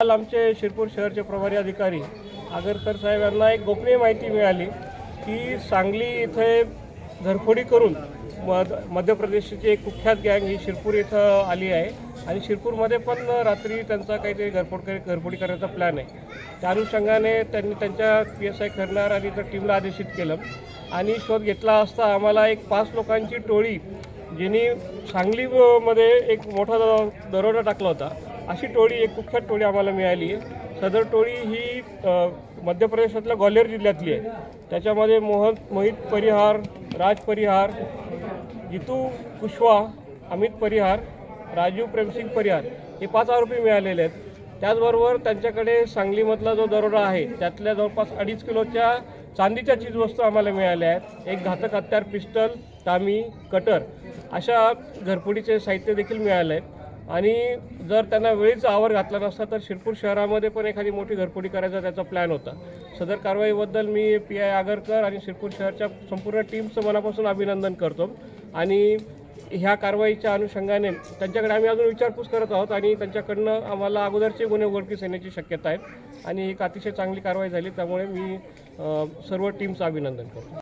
काल आमचे शिरपूर शहरचे प्रभारी अधिकारी आगरकर साहेब यांना एक गोपनीय माहिती मिळाली की सांगली इथे घरफोडी करून मध्य प्रदेशची एक कुख्यात गँग ही शिरपूर इथं आली आहे आणि शिरपूरमध्ये पण रात्री त्यांचा काहीतरी घरफोडी करण्याचा प्लॅन आहे। त्या अनुषंगाने त्यांनी त्यांच्या PSI करणार आणि त्या टीमला आदेशित केलं आणि शोध घेतला असता आम्हाला एक 5 लोकांची टोळी ज्यांनी सांगलीमध्ये एक मोठा दरोडा टाकला होता अशी टोळी एक कुख्यात टोळी आम्हाला मिळाली आहे। सदर टोळी ही मध्य प्रदेशातल्या ग्वाल्हेर जिल्ह्यातली आहे। त्याच्यामध्ये मोहित परिहार, राज परिहार, जितू कुशवा, अमित परिहार, राजू प्रेमसिंग परिहार हे 5 आरोपी मिळालेले आहेत। त्याचबरोबर त्यांच्याकडे सांगलीमधला जो दरोडा आहे त्यातल्या जवळपास 2.5 किलोच्या चांदीच्या चीजवस्तू आम्हाला मिळाल्या आहेत। एक घातक हत्यार, पिस्टल, टामी, कटर अशा घरफोडीचे साहित्य देखील मिळाले आहे आणि जर त्यांना वेळीचा आवर घातला नसता तर शिरपूर शहरामध्ये पण एखादी मोठी घरफोडी करायचा त्याचा प्लॅन होता। सदर कारवाईबद्दल मी PI आगरकर आणि शिरपूर शहरच्या संपूर्ण टीमचं मनापासून अभिनंदन करतो आणि ह्या कारवाईच्या अनुषंगाने त्यांच्याकडे आम्ही अजून विचारपूस करत आहोत आणि त्यांच्याकडनं आम्हाला अगोदरचे गुन्हे उघडकीस येण्याची शक्यता आहे आणि एक अतिशय चांगली कारवाई झाली। त्यामुळे मी सर्व टीमचं अभिनंदन करतो।